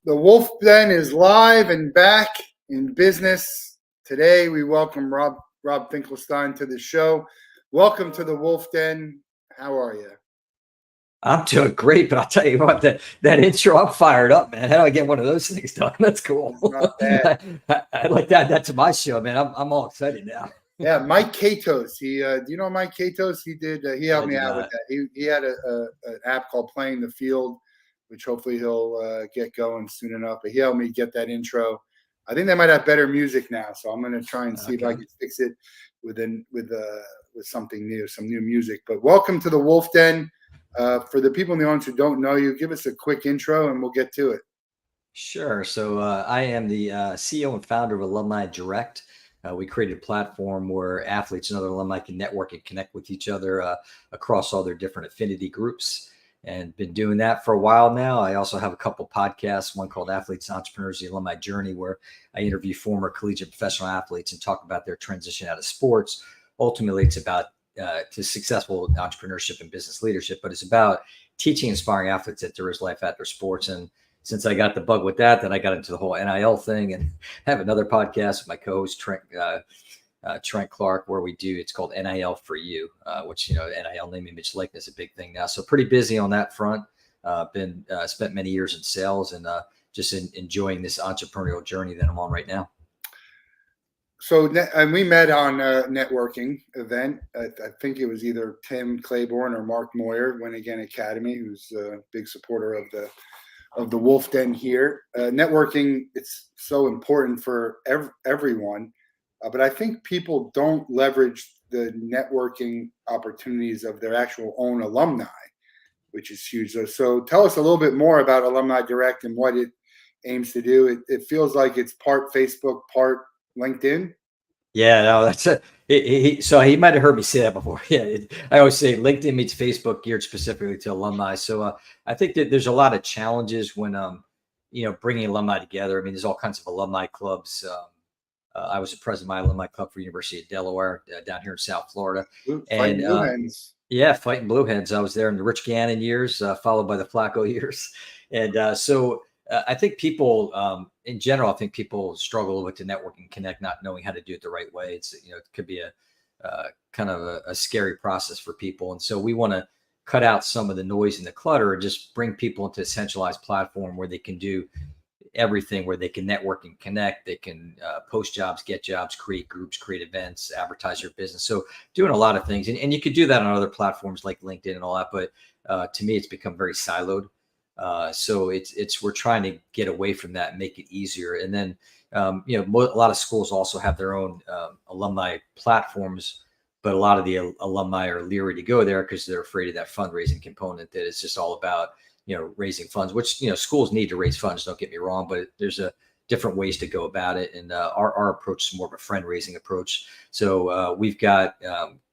The Wolff Den is live and back in business. Today we welcome Rob Finkelstein to the show. Welcome to the Wolff Den. How are you? I'm doing great, but I'll tell you what, that intro, I'm fired up, man. How do I get one of those things done? That's cool. It's not bad. I'd like that to my show, man. I'm all excited now. Yeah, Mike Katos. Do you know Mike Katos? He helped me out with that. He had an app called Playing the Field, which hopefully he'll get going soon enough. But he helped me get that intro. I think they might have better music now, so I'm going to try and see if I can fix it with something new, some new music. But welcome to the Wolff Den. For the people in the audience who don't know you, give us a quick intro and we'll get to it. Sure. So I am the CEO and founder of Alumni Direct. We created a platform where athletes and other alumni can network and connect with each other across all their different affinity groups, and been doing that for a while now. I also have a couple podcasts, one called Athletes and Entrepreneurs, the Alumni Journey, where I interview former collegiate professional athletes and talk about their transition out of sports. Ultimately, it's about to successful entrepreneurship and business leadership, but it's about teaching, inspiring athletes that there is life after sports. And since I got the bug with that, then I got into the whole NIL thing and have another podcast with my co-host Trent Clark, where it's called NIL4U, which, NIL, name, image, likeness, a big thing now. So pretty busy on that front. Spent many years in sales and just enjoying this entrepreneurial journey that I'm on right now. So, and we met on a networking event. I think it was either Tim Claiborne or Mark Moyer, Win Again Academy, who's a big supporter of the Wolff Den here. Networking, it's so important for everyone, but I think people don't leverage the networking opportunities of their actual own alumni, which is huge. So tell us a little bit more about Alumni Direct and what it aims to do. It feels like it's part Facebook, part LinkedIn. Yeah, no, that's it. So he might have heard me say that before. Yeah, I always say LinkedIn meets Facebook, geared specifically to alumni. So I think that there's a lot of challenges when bringing alumni together. I mean, there's all kinds of alumni clubs. I was the president of my alumni club for University of Delaware down here in South Florida. Fighting Blue Hens. Yeah, fighting Blue Hens. I was there in the Rich Gannon years, followed by the Flacco years, and so. I think people, in general, I think people struggle with the network and connect, not knowing how to do it the right way. It could be a kind of a scary process for people. And so we want to cut out some of the noise and the clutter and just bring people into a centralized platform where they can do everything, where they can network and connect. They can post jobs, get jobs, create groups, create events, advertise your business. So doing a lot of things. And you could do that on other platforms like LinkedIn and all that. But to me, it's become very siloed. So we're trying to get away from that and make it easier. And then, a lot of schools also have their own alumni platforms, but a lot of the alumni are leery to go there because they're afraid of that fundraising component, that it's just all about, raising funds, which, schools need to raise funds. Don't get me wrong, but there's different ways to go about it. And our approach is more of a friend raising approach. So we've got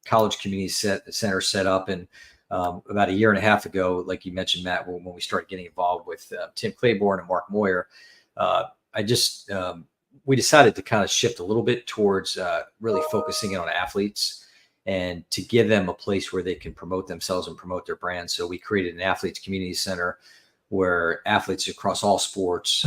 college community center set up, and about a year and a half ago, like you mentioned, Matt, when we started getting involved with Tim Claiborne and Mark Moyer, we decided to kind of shift a little bit towards really focusing in on athletes and to give them a place where they can promote themselves and promote their brand. So we created an athletes community center where athletes across all sports,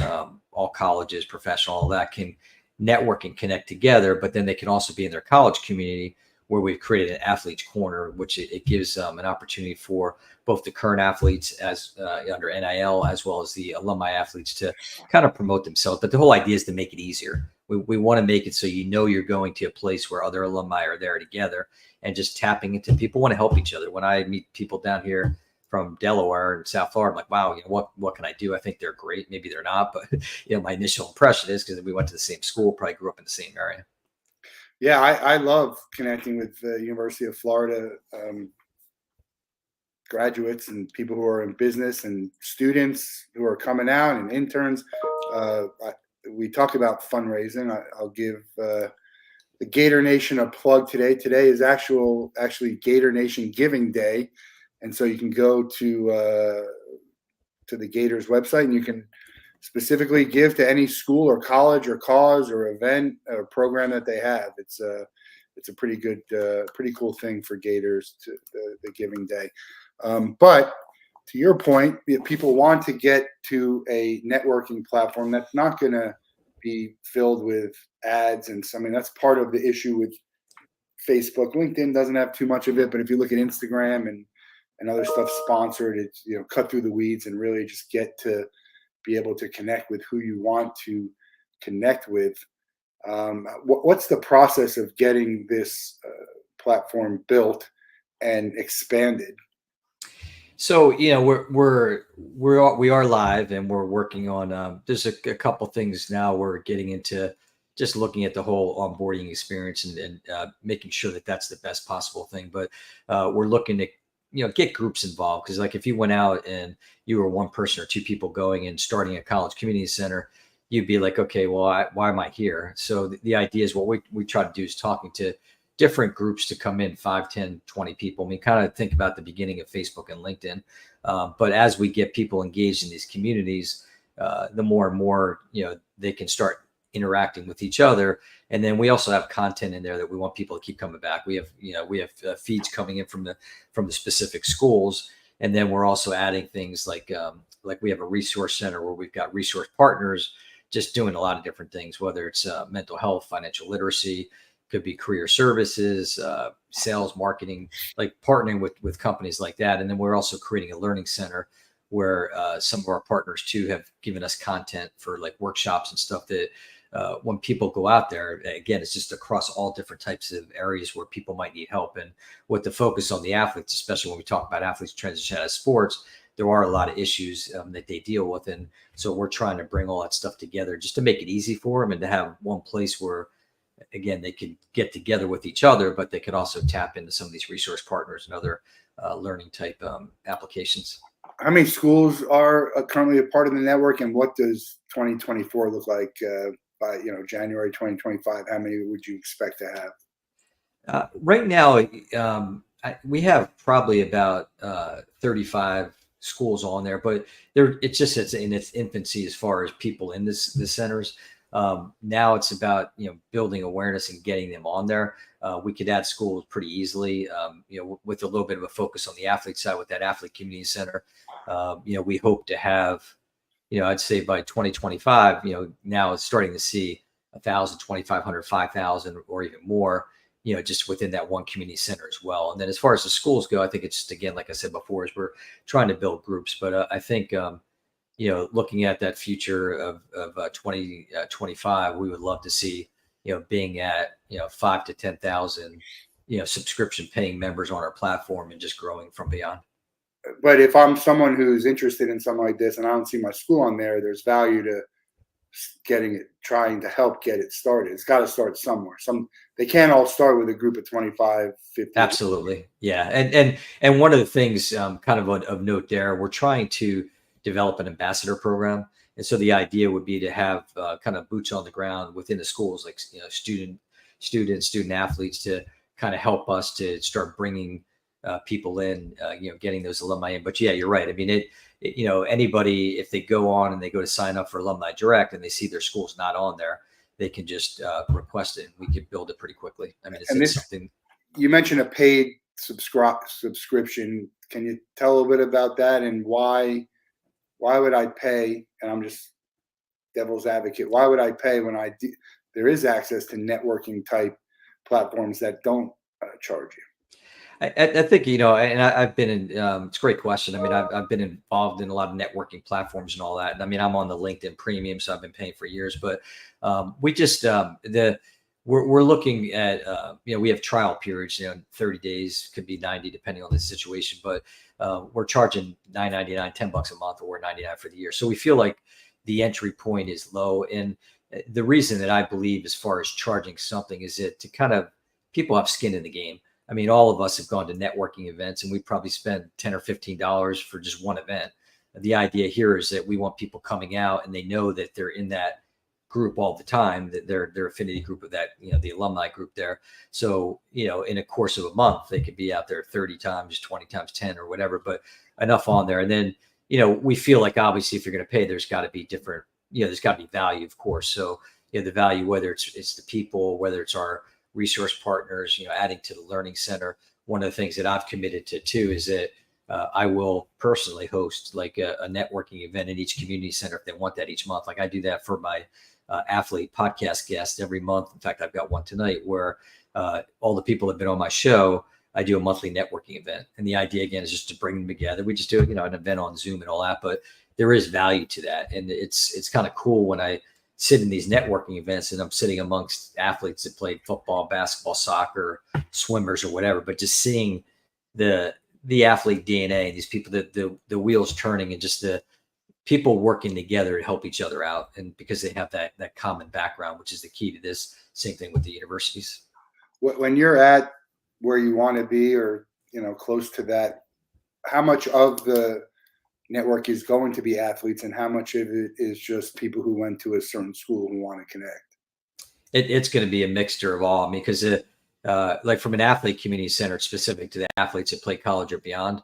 all colleges, professional, all that, can network and connect together, but then they can also be in their college community, where we've created an athletes corner, which it gives an opportunity for both the current athletes as under NIL, as well as the alumni athletes, to kind of promote themselves. But the whole idea is to make it easier. We want to make it so you're going to a place where other alumni are there together, and just tapping into people want to help each other. When I meet people down here from Delaware and South Florida, I'm like, wow, what can I do? I think they're great. Maybe they're not, but my initial impression is, because we went to the same school, probably grew up in the same area. Yeah, I love connecting with the University of Florida graduates and people who are in business and students who are coming out and interns. We talk about fundraising. I'll give the Gator Nation a plug today. Today is actually Gator Nation Giving Day, and so you can go to the Gators website and you can specifically give to any school or college or cause or event or program that they have. It's a pretty good, pretty cool thing for Gators, to the Giving Day. But to your point, people want to get to a networking platform that's not going to be filled with ads and something. That's part of the issue with Facebook. LinkedIn doesn't have too much of it, but if you look at Instagram and other stuff sponsored, it's, cut through the weeds and really just get to be able to connect with who you want to connect with. What's the process of getting this platform built and expanded? So we are live, and we're working on. There's a couple things now. We're getting into just looking at the whole onboarding experience and making sure that that's the best possible thing. But we're looking to get groups involved, because like if you went out and you were one person or two people going and starting a college community center, you'd be like, okay, well, why am I here? So the idea is what we try to do is talking to different groups to come in, 5, 10, 20 people. I mean, kind of think about the beginning of Facebook and LinkedIn. But as we get people engaged in these communities, the more and more, they can start interacting with each other. And then we also have content in there that we want people to keep coming back. We have feeds coming in from the specific schools. And then we're also adding things like we have a resource center where we've got resource partners just doing a lot of different things, whether it's mental health, financial literacy, could be career services, sales, marketing, like partnering with companies like that. And then we're also creating a learning center where some of our partners too have given us content for like workshops and stuff that when people go out there, again, it's just across all different types of areas where people might need help. And with the focus on the athletes, especially when we talk about athletes transition out of sports, there are a lot of issues that they deal with. And so we're trying to bring all that stuff together just to make it easy for them and to have one place where, again, they could get together with each other, but they could also tap into some of these resource partners and other learning type applications. How many schools are currently a part of the network, and what does 2024 look like by January 2025? How many would you expect to have? Right now, we have probably about 35 schools on there, but it's in its infancy as far as people in the centers. Now it's about building awareness and getting them on there. We could add schools pretty easily, with a little bit of a focus on the athlete side with that athlete community center. We hope to have, I'd say by 2025, now it's starting to see 1,000, 2,500, 5,000, or even more, just within that one community center as well. And then as far as the schools go, I think it's just, again, like I said before, is we're trying to build groups. But I think, looking at that future of 2025, we would love to see, being at, 5 to 10,000, subscription paying members on our platform and just growing from beyond. But if I'm someone who's interested in something like this and I don't see my school on there, there's value to trying to help get it started. It's got to start somewhere. They can't all start with a group of 25, 50. Absolutely. Yeah. And one of the things kind of of note there, we're trying to develop an ambassador program. And so the idea would be to have kind of boots on the ground within the schools, like, student athletes, to kind of help us to start bringing people in, getting those alumni in. But yeah, you're right. I mean, anybody, if they go on and they go to sign up for Alumni Direct and they see their school's not on there, they can just request it, and we could build it pretty quickly. I mean, it's something. You mentioned a paid subscription. Can you tell a little bit about that, and why would I pay? And I'm just devil's advocate. Why would I pay when there is access to networking type platforms that don't charge you? I think, and I've been in, it's a great question. I mean, I've been involved in a lot of networking platforms and all that. And I mean, I'm on the LinkedIn premium, so I've been paying for years, but we just, we're looking at, we have trial periods, 30 days, could be 90, depending on the situation, but we're charging $9.99, $10 a month, or $9.99 for the year. So we feel like the entry point is low. And the reason that I believe, as far as charging something, is that to kind of, people have skin in the game. I mean, all of us have gone to networking events, and we probably spend $10 or $15 for just one event. The idea here is that we want people coming out and they know that they're in that group all the time, that their affinity group of that, the alumni group there. So, in a course of a month, they could be out there 30 times, 20 times 10 or whatever, but enough on there. And then, we feel like, obviously, if you're going to pay, there's got to be different, there's got to be value, of course. So, the value, whether it's the people, whether it's our resource partners, adding to the learning center. One of the things that I've committed to too is that I will personally host like a networking event in each community center if they want that each month. Like I do that for my athlete podcast guest every month. In fact, I've got one tonight where all the people that have been on my show, I do a monthly networking event. And the idea again is just to bring them together. We just do, an event on Zoom and all that, but there is value to that. And it's kind of cool when I sit in these networking events and I'm sitting amongst athletes that played football, basketball, soccer, swimmers or whatever, but just seeing the athlete DNA, these people, the wheels turning and just the people working together to help each other out. And because they have that common background, which is the key to this. Same thing with the universities. When you're at where you want to be, or close to that, how much of the network is going to be athletes, and how much of it is just people who went to a certain school who want to connect? It's going to be a mixture of all. I mean, because like from an athlete community center, specific to the athletes that play college or beyond.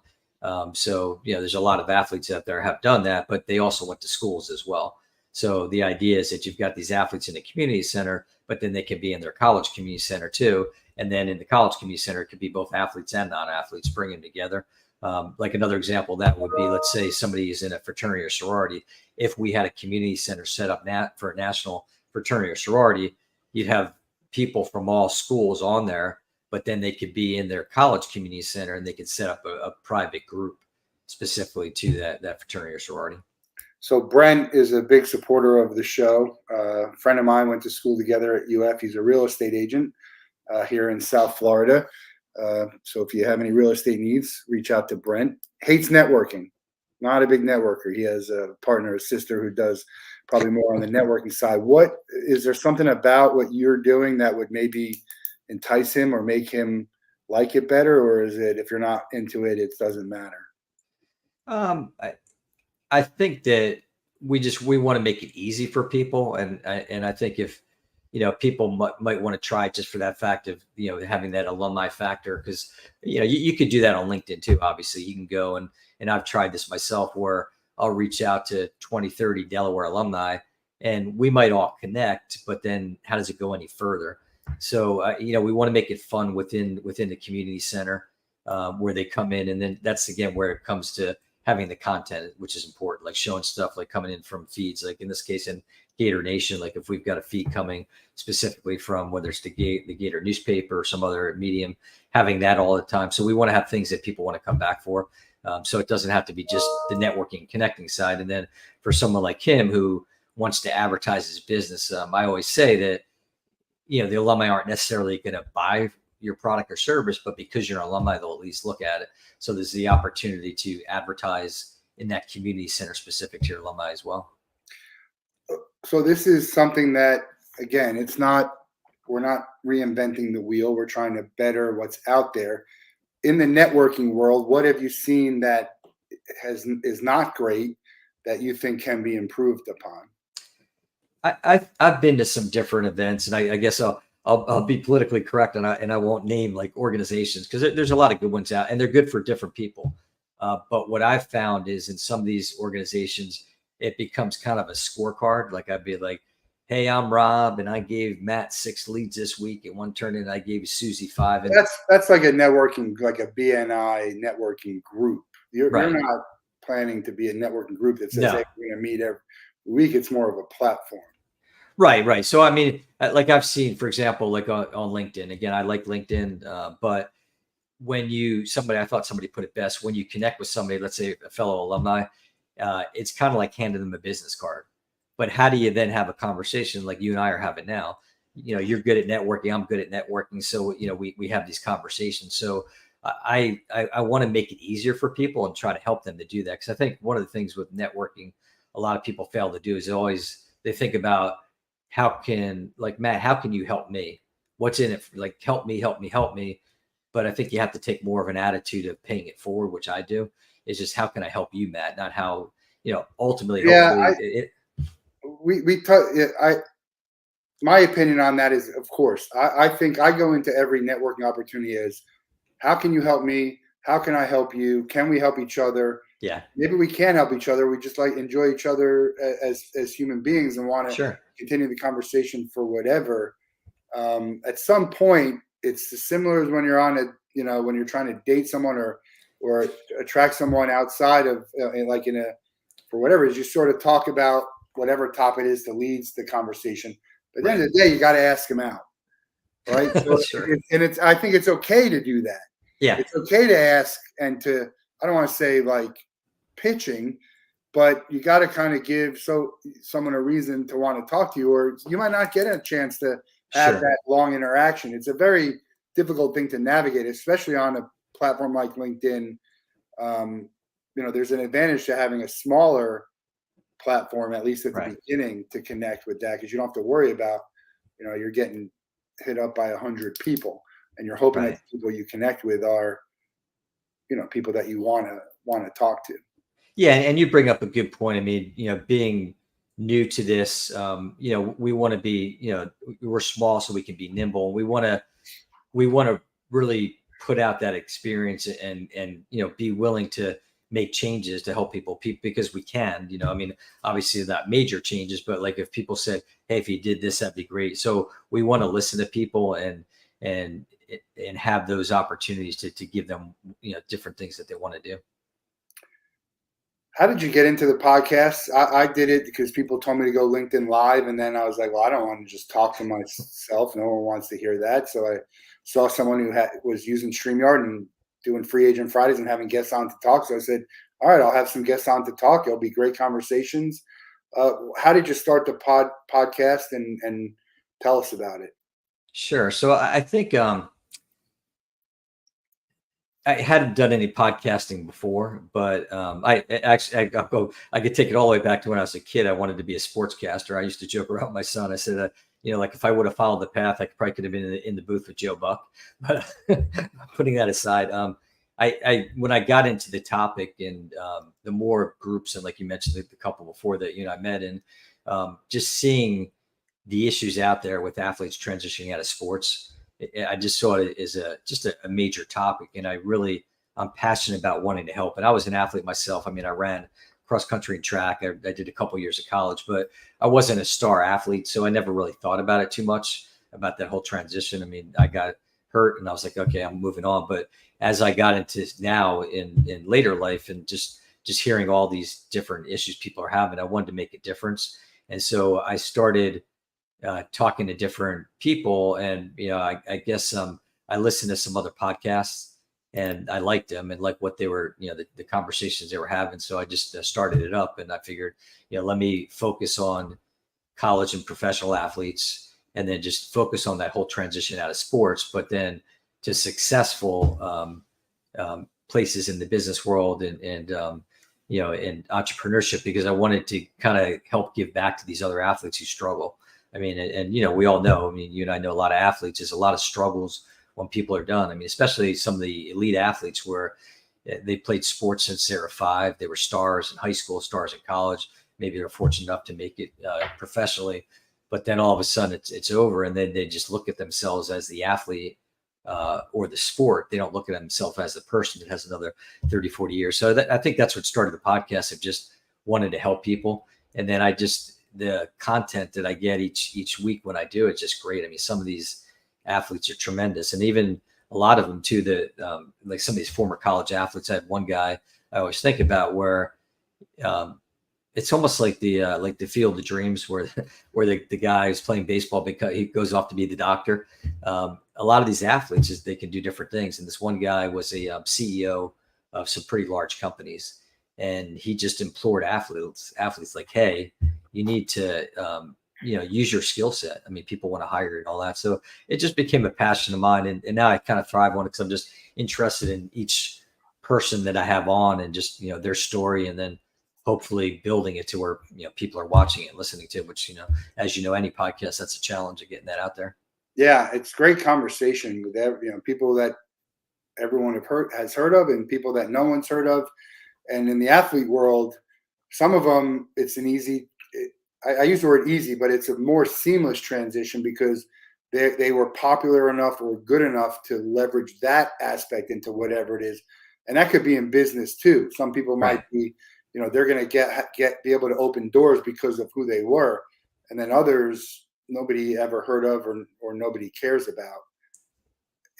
So there's a lot of athletes out there have done that, but they also went to schools as well. So the idea is that you've got these athletes in the community center, but then they can be in their college community center too. And then in the college community center, it could be both athletes and non-athletes, bring them together. Like another example of that would be, let's say somebody is in a fraternity or sorority. If we had a community center set up for a national fraternity or sorority, you'd have people from all schools on there, but then they could be in their college community center and they could set up a private group specifically to that fraternity or sorority. So Brent is a big supporter of the show. A friend of mine went to school together at UF. He's a real estate agent here in South Florida. So if you have any real estate needs, reach out to Brent. Hates networking. Not a big networker. He has a partner, a sister who does probably more on the networking side. What is there something about what you're doing that would maybe entice him or make him like it better? Or is it, if you're not into it, it doesn't matter? I think that we want to make it easy for people. And I think if, people might want to try it just for that fact of, having that alumni factor, because, you could do that on LinkedIn too. Obviously you can go and I've tried this myself where I'll reach out to 20, 30 Delaware alumni and we might all connect, but then how does it go any further? So, we want to make it fun within the community center where they come in. And then that's, again, where it comes to having the content, which is important, like showing stuff like coming in from feeds, like in this case in Gator Nation, like if we've got a feed coming specifically from whether it's the Gator newspaper or some other medium, having that all the time. So we want to have things that people want to come back for. So it doesn't have to be just the networking, connecting side. And then for someone like him who wants to advertise his business, I always say that, the alumni aren't necessarily going to buy your product or service, but because you're an alumni, they'll at least look at it. So there's the opportunity to advertise in that community center specific to your alumni as well. So this is something that, again, we're not reinventing the wheel. We're trying to better what's out there. In the networking world, what have you seen that is not great that you think can be improved upon? I've been to some different events, and I guess I'll be politically correct, and I won't name like organizations because there's a lot of good ones out, and they're good for different people. But what I've found is in some of these organizations, it becomes kind of a scorecard. Like I'd be like, "Hey, I'm Rob, and I gave Matt 6 leads this week, and one turned in I gave Susie 5." And that's like a networking, like a BNI networking group. You're not planning to be a networking group that says, "Hey, we're going to meet every week." It's more of a platform. Right. So, I mean, like I've seen, for example, like on LinkedIn, again, I like LinkedIn, but when I thought somebody put it best, when you connect with somebody, let's say a fellow alumni, it's kind of like handing them a business card. But how do you then have a conversation like you and I are having now? You're good at networking. I'm good at networking. So, we have these conversations. So I want to make it easier for people and try to help them to do that. Because I think one of the things with networking, a lot of people fail to do is they think about, Matt, how can you help me? What's in it? Like, help me. But I think you have to take more of an attitude of paying it forward, which I do. Is just how can I help you, Matt? Not how, ultimately. Yeah, my opinion on that is, of course, I think I go into every networking opportunity as, how can you help me? How can I help you? Can we help each other? Yeah. Maybe we can help each other. We just enjoy each other as human beings and want to continue the conversation for whatever. At some point, it's similar as when you're on when you're trying to date someone or or attract someone outside of for whatever it is, you sort of talk about whatever topic it is that leads the conversation. But at the end of the day, you got to ask them out, right? So, Sure. I think it's okay to do that. Yeah. It's okay to ask and to, I don't want to say like pitching, but you got to kind of give someone a reason to want to talk to you, or you might not get a chance to have that long interaction. It's a very difficult thing to navigate, especially on a platform like LinkedIn. There's an advantage to having a smaller platform, at least at the beginning, to connect with that, because you don't have to worry about, you're getting hit up by 100 people, and you're hoping that the people you connect with are, people that you want to talk to. Yeah, and you bring up a good point. I mean, being new to this, we want to be, we're small, so we can be nimble. We want to really put out that experience and be willing to make changes to help people because we can. I mean, obviously not major changes, but like if people said, hey, if you did this, that'd be great. So we want to listen to people and have those opportunities to give them different things that they want to do. How did you get into the podcast? I did it because people told me to go LinkedIn Live, and then I was like, well, I don't want to just talk to myself. No one wants to hear that. So I saw someone who was using StreamYard and doing Free Agent Fridays and having guests on to talk. So I said, all right, I'll have some guests on to talk. It'll be great conversations. How did you start the podcast, and tell us about it? Sure. So I think I hadn't done any podcasting before, but I could take it all the way back to when I was a kid. I wanted to be a sportscaster. I used to joke around with my son. I said, like if I would have followed the path, I could have been in the booth with Joe Buck. But putting that aside, when I got into the topic and the more groups, and like you mentioned, the couple before that, I met, and just seeing the issues out there with athletes transitioning out of sports, I just saw it as just a major topic. And I'm passionate about wanting to help. And I was an athlete myself. I mean, I ran cross country and track. I did a couple of years of college, but I wasn't a star athlete. So I never really thought about it too much, about that whole transition. I mean, I got hurt and I was like, okay, I'm moving on. But as I got into now in later life, and just hearing all these different issues people are having, I wanted to make a difference. And so I started talking to different people, and I guess I listened to some other podcasts, and I liked them and like what they were, the conversations they were having. So I just started it up, and I figured, let me focus on college and professional athletes, and then just focus on that whole transition out of sports, but then to successful places in the business world and in entrepreneurship, because I wanted to kind of help give back to these other athletes who struggle. I mean, and we all know, I mean, you and I know a lot of athletes, there's a lot of struggles when people are done. I mean, especially some of the elite athletes where they played sports since they were 5, they were stars in high school, stars in college. Maybe they're fortunate enough to make it professionally, but then all of a sudden it's over. And then they just look at themselves as the athlete or the sport. They don't look at themselves as the person that has another 30, 40 years. So I think that's what started the podcast, of just wanted to help people. And then the content that I get each week when I do, it's just great. I mean, some of these athletes are tremendous, and even a lot of them too, like some of these former college athletes. I had one guy I always think about where it's almost like the Field of Dreams, where the guy who's playing baseball, because he goes off to be the doctor. A lot of these athletes, they can do different things. And this one guy was a CEO of some pretty large companies, and he just implored athletes like, hey, you need to use your skill set. I mean, people want to hire you and all that. So it just became a passion of mine, and now I kind of thrive on it because I'm just interested in each person that I have on, and just their story, and then hopefully building it to where people are watching it and listening to it, which as any podcast, that's a challenge of getting that out there. Yeah, it's great conversation with people that everyone has heard of, and people that no one's heard of. And in the athlete world, some of them, it's an easy, I use the word easy, but it's a more seamless transition because they were popular enough or good enough to leverage that aspect into whatever it is. And that could be in business too. Some people might be, they're going to be able to open doors because of who they were. And then others, nobody ever heard of or nobody cares about.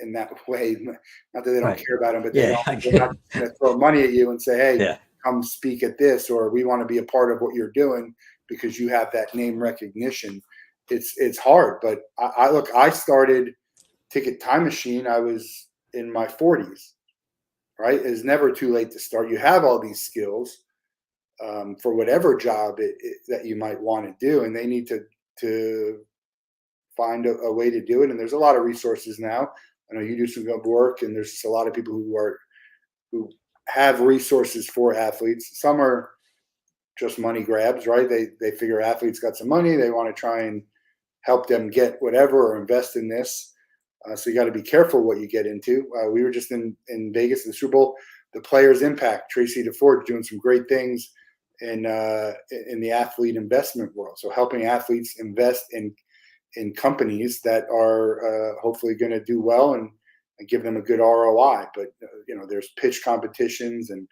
in that way. Not that they don't Right. care about them, but Yeah. they're not going to throw money at you and say, hey, Yeah. come speak at this, or we want to be a part of what you're doing because you have that name recognition. It's hard, but I started Ticket Time Machine. I was in my 40s, right? It's never too late to start. You have all these skills for whatever job that you might want to do, and they need to find a way to do it. And there's a lot of resources now. I know you do some good work, and there's just a lot of people who have resources for athletes. Some are just money grabs, right? They figure athletes got some money, they want to try and help them get whatever or invest in this. So you got to be careful what you get into. We were just in Vegas, the Super Bowl. The Players Impact, Tracy DeFord doing some great things in the athlete investment world. So helping athletes invest in companies that are hopefully going to do well and give them a good ROI. But there's pitch competitions and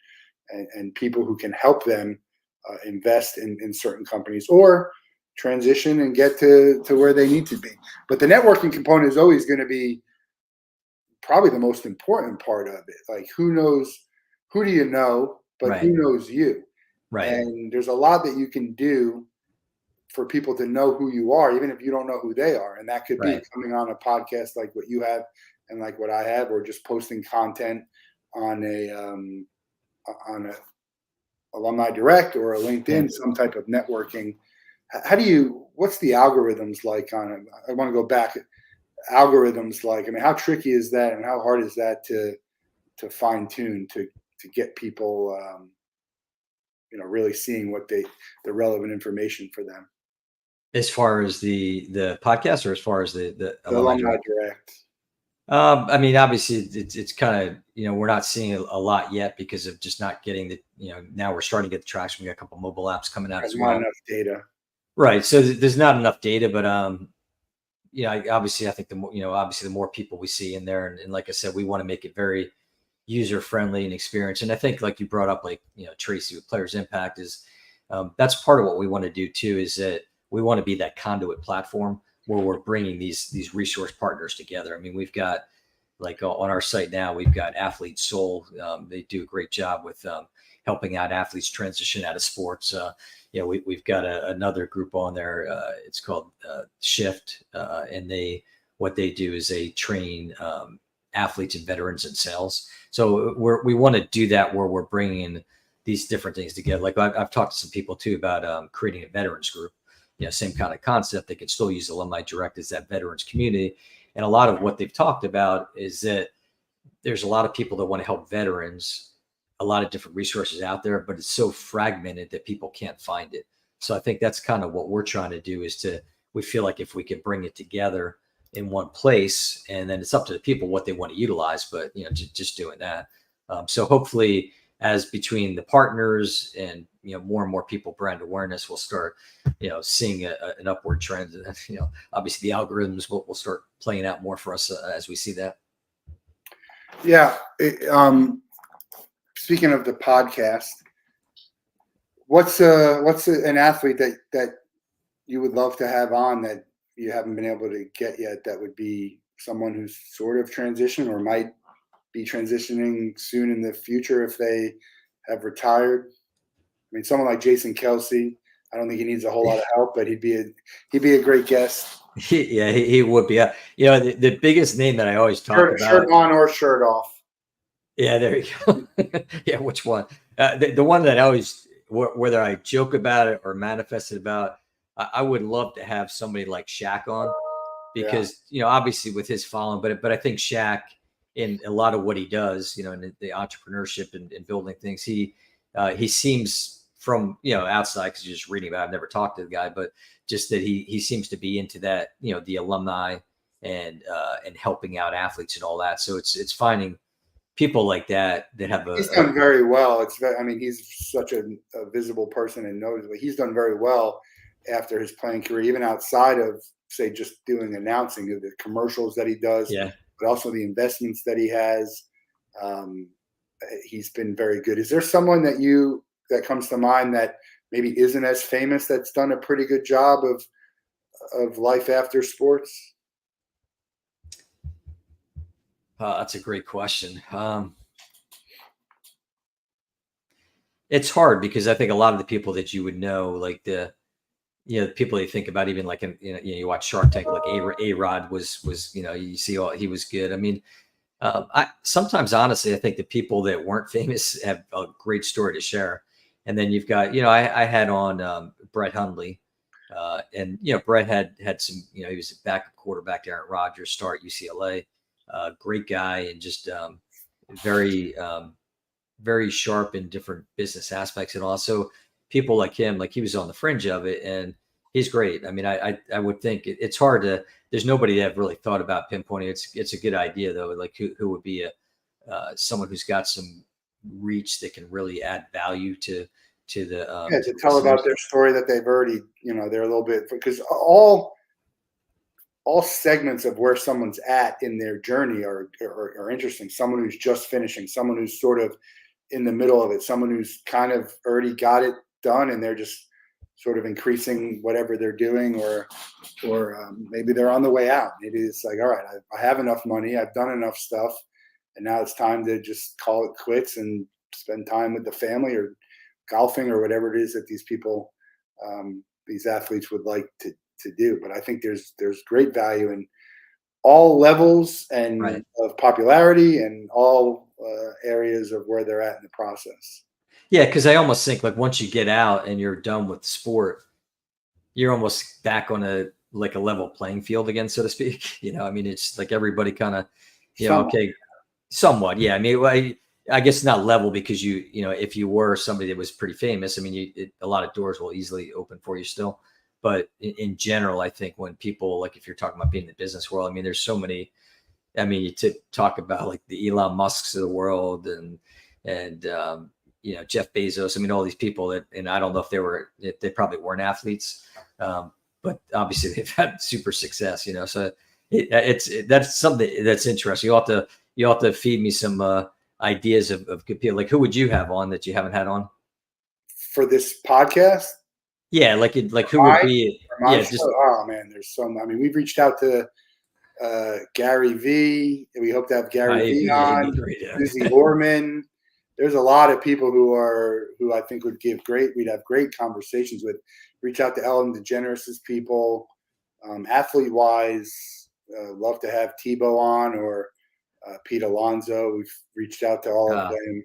people who can help them invest in certain companies or transition and get to where they need to be. But the networking component is always going to be probably the most important part of it. Like, who do you know, but Right. who knows you? Right. And there's a lot that you can do for people to know who you are, even if you don't know who they are. And that could be Right. coming on a podcast like what you have and like what I have, or just posting content on a Alumni Direct or a LinkedIn, Yeah. some type of networking. What's the algorithms like on it? I want to go back. Algorithms like, I mean, how tricky is that, and how hard is that to fine tune to get people, really seeing what the relevant information for them. As far as the podcast, or as far as the The Alumni Alumni Direct? Direct. I mean, obviously it's kind of, we're not seeing a lot yet because of just not getting the, now we're starting to get the traction. We got a couple mobile apps coming out as There's not well. enough data. Right. So there's not enough data, but obviously I think obviously the more people we see in there, and like I said, we want to make it very user friendly and experience. And I think, like you brought up, like, Tracy with Players Impact is, that's part of what we want to do too, is that we want to be that conduit platform where we're bringing these resource partners together. I mean, we've got, like, on our site now, we've got Athlete Soul. They do a great job with helping out athletes transition out of sports. We've got another group on there. It's called Shift, and what they do is they train athletes and veterans in sales. So we want to do that where we're bringing these different things together. Like, I've talked to some people too about creating a veterans group. Same kind of concept. They can still use Alumni Direct as that veterans community. And a lot of what they've talked about is that there's a lot of people that want to help veterans, a lot of different resources out there, but it's so fragmented that people can't find it. So I think that's kind of what we're trying to do, we feel like if we could bring it together in one place, and then it's up to the people what they want to utilize, but just doing that. So hopefully, as between the partners and more and more people brand awareness, we'll start seeing an upward trend. And obviously the algorithms will start playing out more for us as we see that. Yeah. Speaking of the podcast, what's an athlete that you would love to have on that you haven't been able to get yet, that would be someone who's sort of transitioned or might be transitioning soon in the future if they have retired? I mean, someone like Jason Kelsey, I don't think he needs a whole lot of help, but he'd be a great guest. Yeah, he would be. The biggest name that I always talk about. Shirt on or shirt off. Yeah, there you go. Yeah, which one? The one that I always, whether I joke about it or manifest it about, I would love to have somebody like Shaq on, because obviously with his following, but I think Shaq, in a lot of what he does, in the entrepreneurship and building things, he seems from outside, because you're just reading about it, I've never talked to the guy, but just that he seems to be into that, the alumni and helping out athletes and all that. So it's finding people like that have he's done very well. He's such a visible person and noticeable. He's done very well after his playing career, even outside of, say, just doing announcing, the commercials that he does, but also the investments that he has. He's been very good. Is there someone that comes to mind that maybe isn't as famous that's done a pretty good job of life after sports? That's a great question. It's hard because I think a lot of the people that you would know, like the people you think about, even like you watch Shark Tank, like A-Rod was you see all he was good. I mean, I sometimes honestly I think the people that weren't famous have a great story to share. And then you've got I had on Brett Hundley, and Brett had some he was a backup quarterback to Aaron Rodgers, star at UCLA, great guy, and just very very sharp in different business aspects, and also people like him, like he was on the fringe of it, and he's great. I mean, I would think it's hard to. There's nobody that I've really thought about pinpointing. It's a good idea though. Like who would be a someone who's got some reach that can really add value to the Yeah, to to the tell about listeners. their story that they've already, they're a little bit, because all segments of where someone's at in their journey are interesting. Someone who's just finishing, someone who's sort of in the middle of it, someone who's kind of already got it done and they're just sort of increasing whatever they're doing, or maybe they're on the way out. Maybe it's like, all right, I have enough money, I've done enough stuff, and now it's time to just call it quits and spend time with the family or golfing or whatever it is that these people, these athletes would like to do. But I think there's great value in all levels Right. and of popularity and all areas of where they're at in the process. Yeah, because I almost think like once you get out and you're done with sport, you're almost back on a level playing field again, so to speak. I mean, it's like everybody kind of, Some okay, somewhat, yeah. I mean, well, I guess not level because if you were somebody that was pretty famous, I mean, a lot of doors will easily open for you still. But in general, I think when people like if you're talking about being in the business world, I mean, there's so many. I mean, to talk about like the Elon Musks of the world and Jeff Bezos. I mean, all these people that, and I don't know if they probably weren't athletes, but obviously they've had super success. So that's something that's interesting. You have to feed me some ideas of good people. Like who would you have on that you haven't had on? for this podcast, Yeah, like who would my be? for my Yeah, show. just Oh man, there's so. I mean, we've reached out to Gary V. We hope to have Gary V yeah, he'd be on. great. Susie Orman. There's a lot of people who I think would give great. We'd have great conversations with. Reach out to Ellen DeGeneres' people, athlete wise. Love to have Tebow on or Pete Alonso. We've reached out to all of Uh, them.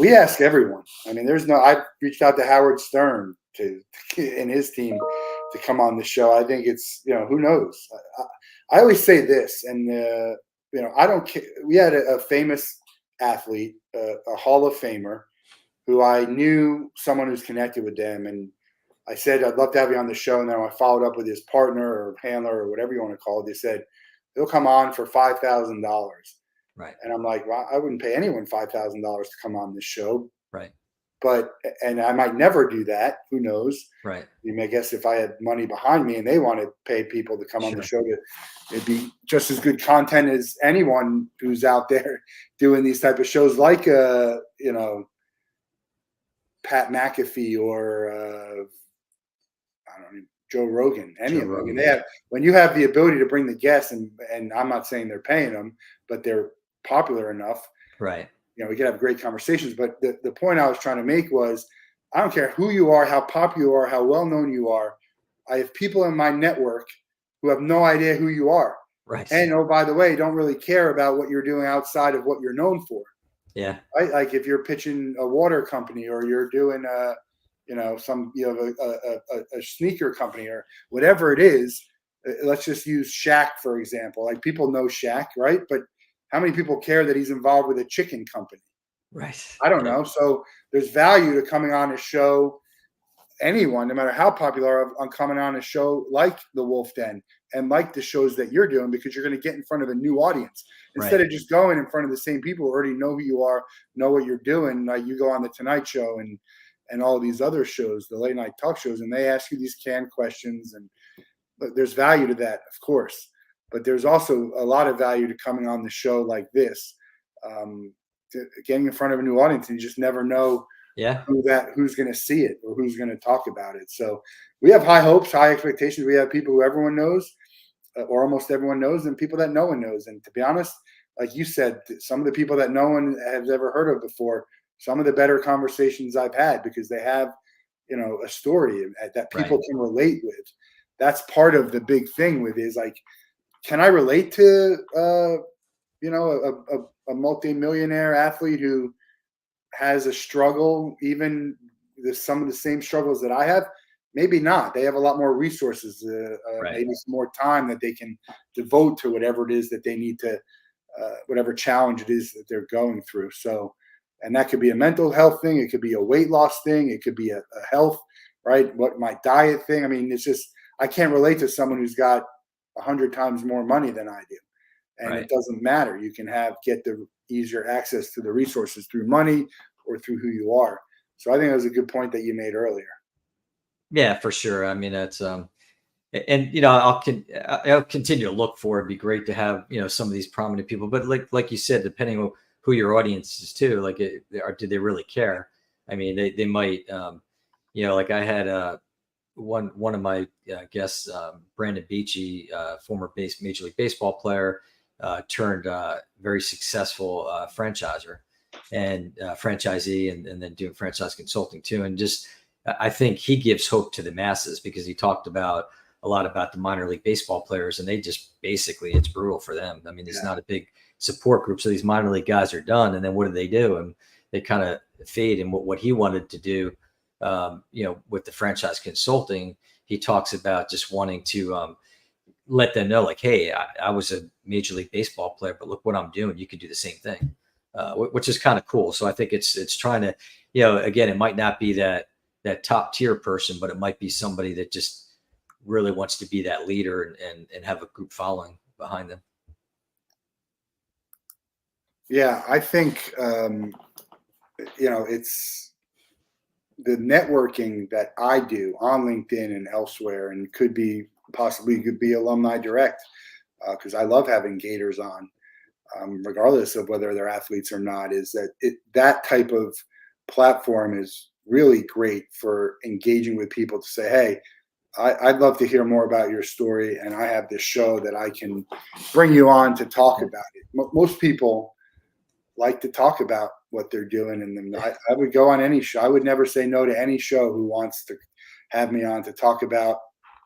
We ask everyone. I mean, I've reached out to Howard Stern and his team to come on the show. I think it's who knows. I always say this, and I don't care. We had a famous athlete, a Hall of Famer, who I knew someone who's connected with them, and I said I'd love to have you on the show. And then I followed up with his partner or handler or whatever you want to call it. They said they'll come on for $5,000. right, And I'm like, well, I wouldn't pay anyone $5,000 to come on this show, right, and I might never do that. Who knows? right. I guess if I had money behind me and they want to pay people to come on the Sure. show, it'd be just as good content as anyone who's out there doing these type of shows, like Pat McAfee or I don't know, Joe Rogan, any Joe of them. I mean, Rogan. they Yeah. have when you have the ability to bring the guests, and I'm not saying they're paying them, but they're popular enough. Right. We could have great conversations. But the point I was trying to make was, I don't care who you are, how popular you are, how well known you are. I have people in my network who have no idea who you are, Right. and oh, by the way, don't really care about what you're doing outside of what you're known for. Yeah. Right? Like if you're pitching a water company or you're doing a sneaker company or whatever it is. Let's just use Shaq, for example. Like people know Shaq, right? But how many people care that he's involved with a chicken company? Right. I don't Yeah. know. So there's value to coming on a show, anyone, no matter how popular, on coming on a show like the Wolff Den and like the shows that you're doing, because you're going to get in front of a new audience instead Right. of just going in front of the same people who already know who you are, know what you're doing. Like you go on the Tonight Show and all these other shows, the late night talk shows, and they ask you these canned questions, and there's value to that, of course, but there's also a lot of value to coming on the show like this, getting in front of a new audience, and you just never know Yeah. who's going to see it or who's going to talk about it. So we have high hopes, high expectations. We have people who everyone knows, or almost everyone knows, and people that no one knows. And to be honest, like you said, some of the people that no one has ever heard of before, some of the better conversations I've had, because they have, a story that people Right. can relate with. That's part of the big thing with is like, can I relate to, a multimillionaire athlete who has a struggle, even some of the same struggles that I have? Maybe not. They have a lot more resources, Right. maybe some more time that they can devote to whatever it is that they need to, whatever challenge it is that they're going through. So, and that could be a mental health thing. It could be a weight loss thing. It could be a health, right? What my diet thing. I mean, it's just, I can't relate to someone who's got 100 times more money than I do. And it Right. doesn't matter. You can get the easier access to the resources through money or through who you are. So I think that was a good point that you made earlier. Yeah, for sure. I mean, that's and I'll continue to look for it. It'd be great to have some of these prominent people, but like you said, depending on who your audience is too, like or do they really care? I mean, they might like I had one of my guests, Brandon Beachy, former Major League Baseball player, turned very successful franchisor and franchisee, and then doing franchise consulting too. And just, I think he gives hope to the masses because he talked about a lot about the minor league baseball players, and they just basically, it's brutal for them. I mean, there's not a big support group. So these minor league guys are done. And then what do? And they kind of fade. And what he wanted to do, with the franchise consulting, he talks about just wanting to let them know, like, hey, I was a Major League Baseball player, but look what I'm doing. You could do the same thing, which is kind of cool. So I think it's trying to, again, it might not be that top tier person, but it might be somebody that just really wants to be that leader and have a group following behind them. Yeah, I think, it's the networking that I do on LinkedIn and elsewhere, and could be Alumni Direct, because I love having Gators on, regardless of whether they're athletes or not. Is that type of platform is really great for engaging with people to say, hey, I'd love to hear more about your story, and I have this show that I can bring you on to talk about it. Most people like to talk about what they're doing, and then I would go on any show. I would never say no to any show who wants to have me on to talk about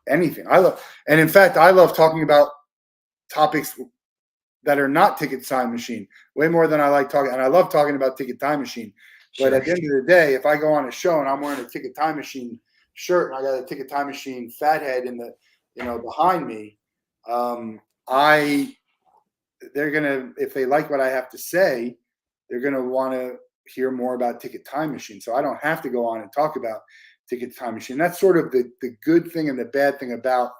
anything. And in fact, I love talking about topics that are not Ticket Time Machine way more than I like talking. And I love talking about Ticket Time Machine. But at the end of the day, if I go on a show and I'm wearing a Ticket Time Machine shirt and I got a Ticket Time Machine fathead in the, behind me, they're gonna, if they like what I have to say, they're gonna want to hear more about Ticket Time Machine. So I don't have to go on and talk about Ticket Time Machine. That's sort of the good thing and the bad thing about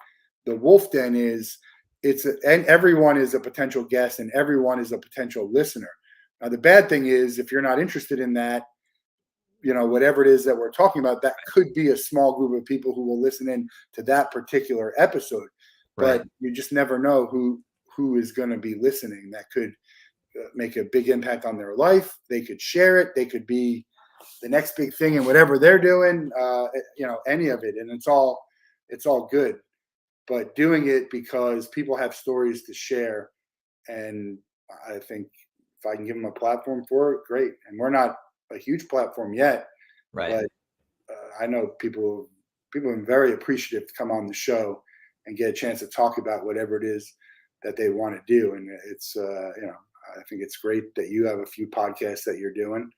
the Wolff Den is and everyone is a potential guest and everyone is a potential listener. Now the bad thing is if you're not interested in that, whatever it is that we're talking about, that could be a small group of people who will listen in to that particular episode. Right. But you just never know who is going to be listening. That could make a big impact on their life. They could share it. They could be the next big thing in whatever they're doing, any of it. And it's all good, but doing it because people have stories to share. And I think if I can give them a platform for it, great. And we're not a huge platform yet, Right. but I know people have been very appreciative to come on the show and get a chance to talk about whatever it is that they want to do. And it's, I think it's great that you have a few podcasts that you're doing,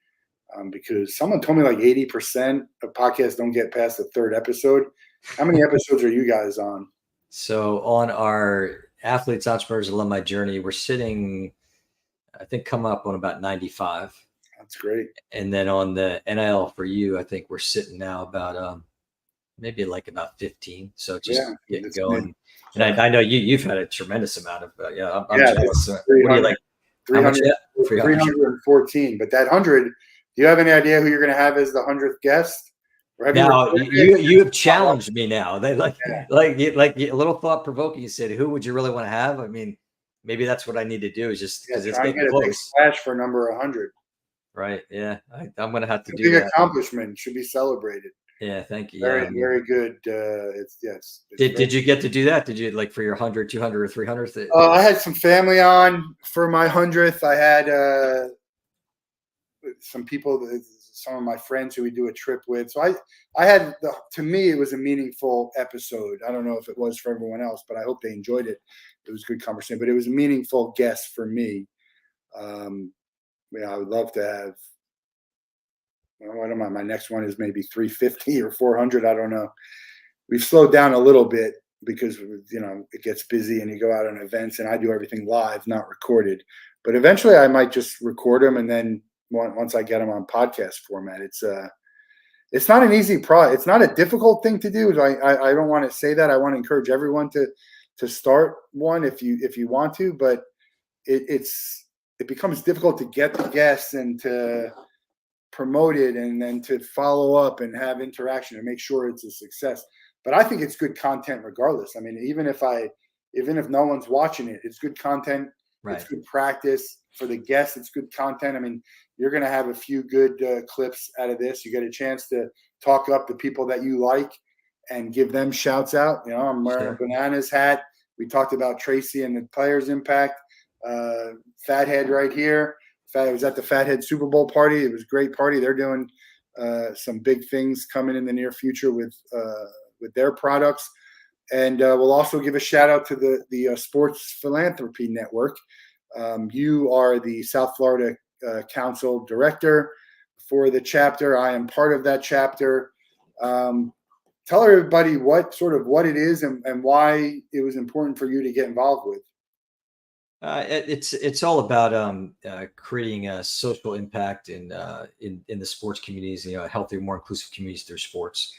because someone told me like 80% of podcasts don't get past the third episode. How many episodes are you guys on? So on our Athletes, Entrepreneurs, Alumni Journey, we're sitting, I think, come up on about 95. That's great. And then on the NIL4U, I think we're sitting now about maybe like about 15. So just getting going. And I know you've had a tremendous amount of I'm jealous. What do you like? How much? 314. But that 100, do you have any idea who you're going to have as the 100th guest? Now you have challenged me now. They like a little thought provoking. You said, who would you really want to have? I mean, maybe that's what I need to do, is just because it's getting close. A big splash for number 100. Right. Yeah. I'm going to have to do big that. Accomplishment should be celebrated. Yeah, thank you. Very, Yeah, I mean, very good. It's very. did you get to do that? Did you like for your 100, 200, or 300th? I had some family on for my 100th. I had some people, some of my friends who we do a trip with. So I had, to me, it was a meaningful episode. I don't know if it was for everyone else, but I hope they enjoyed it. It was a good conversation, but it was a meaningful guest for me. I would love to have, what am I? My next one is maybe 350 or 400. I don't know. We've slowed down a little bit because, it gets busy and you go out on events, and I do everything live, not recorded. But eventually I might just record them, and then once I get them on podcast format, it's not an easy it's not a difficult thing to do. I don't want to say that. I want to encourage everyone to start one if you want to, but it becomes difficult to get the guests and to promote it and then to follow up and have interaction and make sure it's a success. But I think it's good content regardless. I mean, even if no one's watching it, it's good content. Right. It's good practice for the guests. It's good content. I mean, you're going to have a few good clips out of this. You get a chance to talk up the people that you like and give them shouts out. I'm wearing a Bananas hat. We talked about Tracy and the players' impact. Fathead right here. I was at the Fathead Super Bowl party. It was a great party. They're doing some big things coming in the near future with their products. And we'll also give a shout out to the Sports Philanthropy Network. You are the South Florida Council Director for the chapter. I am part of that chapter. Tell everybody what it is and why it was important for you to get involved with. It's all about creating a social impact in the sports communities, healthier, more inclusive communities through sports.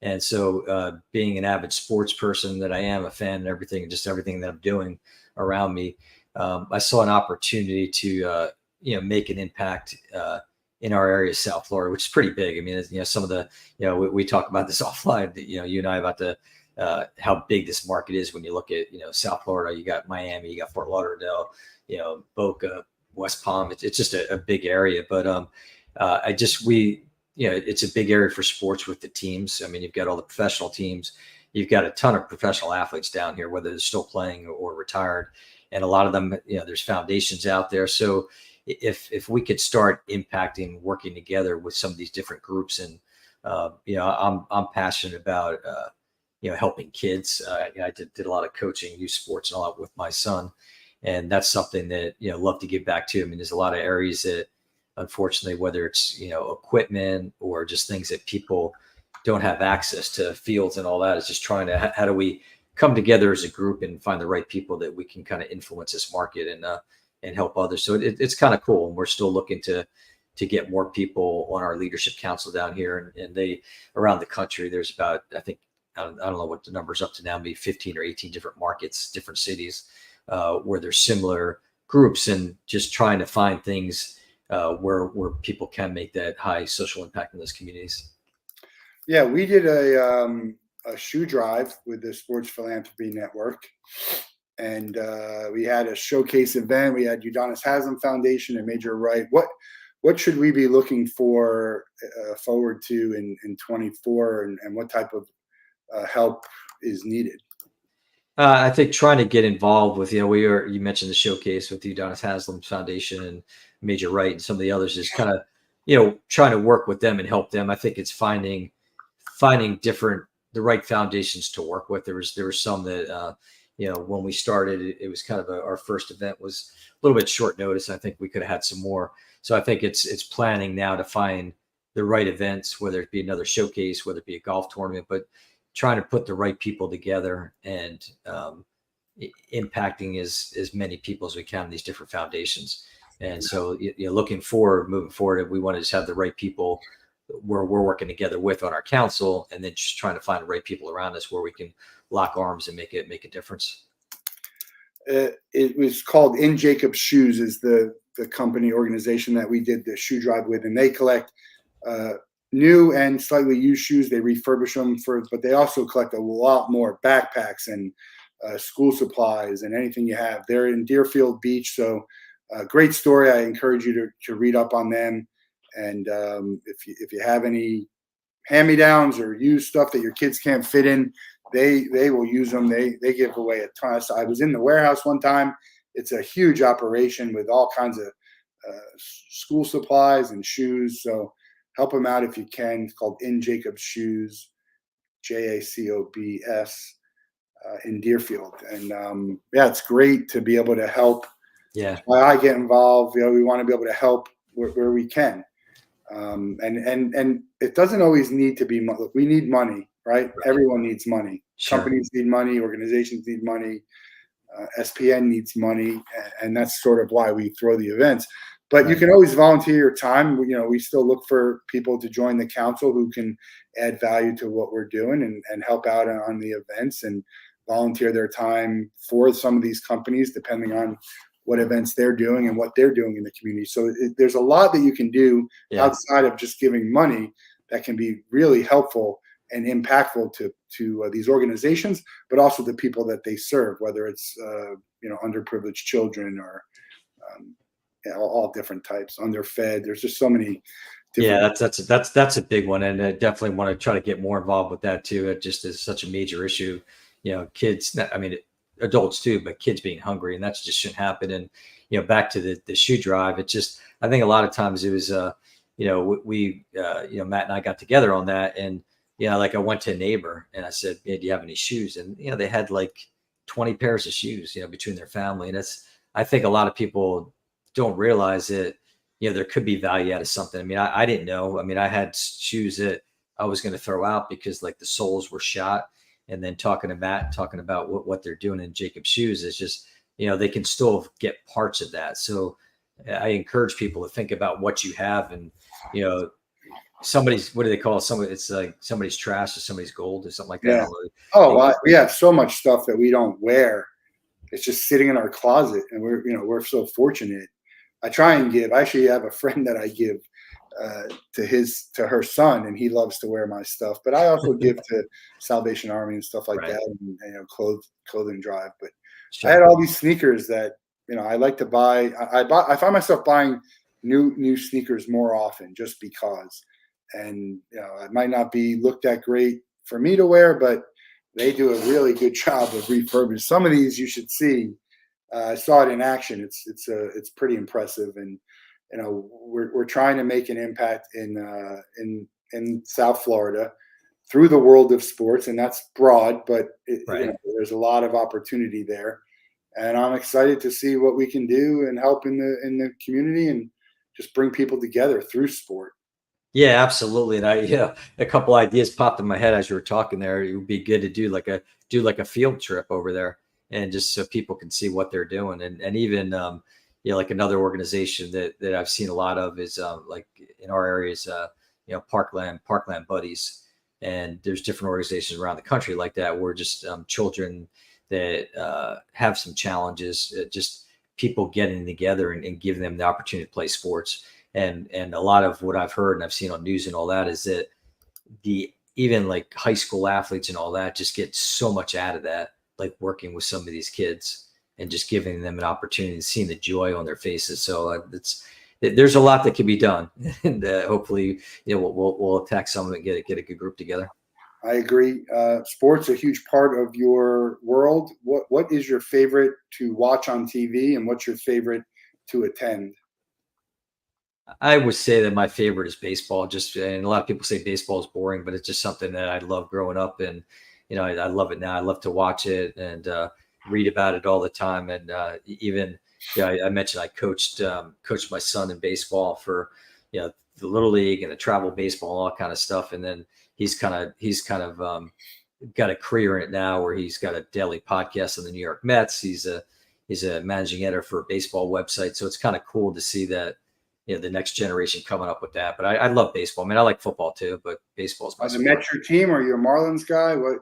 And so being an avid sports person that I am, a fan and everything, just everything that I'm doing around me, I saw an opportunity to make an impact in our area of South Florida, which is pretty big. I mean, some of the, we talk about this offline, you and I, about how big this market is. When you look at, South Florida, you got Miami, you got Fort Lauderdale, Boca, West Palm. It's just a big area. But it's a big area for sports with the teams. I mean, you've got all the professional teams. You've got a ton of professional athletes down here, whether they're still playing or retired. And a lot of them, there's foundations out there. So if we could start impacting, working together with some of these different groups, and I'm passionate about helping kids. I did a lot of coaching, youth sports, and all that with my son, and that's something that love to give back to. I mean, there's a lot of areas that, unfortunately, whether it's equipment or just things that people don't have access to, fields and all that, is just trying to how do we come together as a group and find the right people that we can kind of influence this market and help others. So it's kind of cool, and we're still looking to get more people on our leadership council down here, and they around the country. There's about, I think, I don't know what the number's up to now, maybe 15 or 18 different markets, different cities, where there's similar groups, and just trying to find things where people can make that high social impact in those communities. Yeah, we did a shoe drive with the Sports Philanthropy Network, and we had a showcase event. We had Udonis Haslem Foundation and Major Wright. What should we be looking forward to in 24, and what type of help is needed? I think trying to get involved with, you mentioned the showcase with the Udonis Haslem Foundation and Major Wright and some of the others, is kind of, trying to work with them and help them. I think it's finding the right foundations to work with. There was some that, when we started, it was kind of our first event was a little bit short notice. I think we could have had some more. So I think it's planning now to find the right events, whether it be another showcase, whether it be a golf tournament, but trying to put the right people together and impacting as many people as we can in these different foundations. And so, moving forward, we want to just have the right people where we're working together with on our council, and then just trying to find the right people around us where we can lock arms and make a difference. It was called In Jacob's Shoes, is the company organization that we did the shoe drive with, and they collect new and slightly used shoes. They refurbish them but they also collect a lot more backpacks and school supplies and anything you have. They're in Deerfield Beach, so great story. I encourage you to read up on them. And if you have any hand-me-downs or used stuff that your kids can't fit in, they will use them. They give away a ton. So I was in the warehouse one time. It's a huge operation with all kinds of school supplies and shoes. So help them out if you can. It's called In Jacobs Shoes, JACOBS, in Deerfield. And yeah, it's great to be able to help. Yeah. Why I get involved, we want to be able to help where we can. And it doesn't always need to be money. Look, we need money, right? Everyone needs money. Sure. Companies need money. Organizations need money. SPN needs money, and that's sort of why we throw the events. But you can always volunteer your time. We still look for people to join the council who can add value to what we're doing and help out on the events and volunteer their time for some of these companies, depending on what events they're doing and what they're doing in the community. So there's a lot that you can do outside of just giving money that can be really helpful and impactful to these organizations, but also the people that they serve, whether it's underprivileged children or all different types, underfed. There's just so many different. Yeah, that's a big one, and I definitely want to try to get more involved with that too. It just is such a major issue. Kids. I mean, adults too, but kids being hungry, and that just shouldn't happen. And back to the shoe drive. It just, I think a lot of times it was we Matt and I got together on that, and like I went to a neighbor and I said, hey, do you have any shoes? And they had like 20 pairs of shoes between their family. And I think a lot of people don't realize that there could be value out of something. I mean, I didn't know. I mean, I had shoes that I was going to throw out because like the soles were shot. And then talking to Matt, talking about what they're doing in Jacob's Shoes is just, they can still get parts of that. So I encourage people to think about what you have, and, somebody's, what do they call it? It's like somebody's trash or somebody's gold or something like that. Yeah. We have so much stuff that we don't wear. It's just sitting in our closet, and we're so fortunate. I try and give. I actually have a friend that I give to her son, and he loves to wear my stuff. But I also give to Salvation Army and stuff like that, and clothing drive. But I had all these sneakers that I like to buy. I find myself buying new sneakers more often just because. And it might not be looked at great for me to wear, but they do a really good job of refurbishing. Some of these you should see. I saw it in action. It's pretty impressive, and we're trying to make an impact in South Florida through the world of sports, and that's broad, but there's a lot of opportunity there, and I'm excited to see what we can do and help in the community and just bring people together through sport. Yeah, absolutely. And a couple ideas popped in my head as you were talking there. It would be good to do like a field trip over there, and just so people can see what they're doing. And even, like another organization that I've seen a lot of is like in our areas, Parkland Buddies. And there's different organizations around the country like that, where just children that have some challenges, just people getting together and giving them the opportunity to play sports. And a lot of what I've heard and I've seen on news and all that is that even like high school athletes and all that just get so much out of that, like working with some of these kids and just giving them an opportunity and seeing the joy on their faces. So there's a lot that can be done, and hopefully, we'll attack some of it and get a good group together. I agree. Sports a huge part of your world. What is your favorite to watch on TV, and what's your favorite to attend? I would say that my favorite is baseball. And a lot of people say baseball is boring, but it's just something that I love growing up, and I love it now. I love to watch it and read about it all the time. And even I mentioned I coached my son in baseball for the little league and the travel baseball and all that kind of stuff. And then he's kind of got a career in it now, where he's got a daily podcast on the New York Mets. He's a managing editor for a baseball website. So it's kind of cool to see that the next generation coming up with that. But I love baseball. I mean, I like football too, but baseball's my sport. The Mets your team, or are you a Marlins guy? What?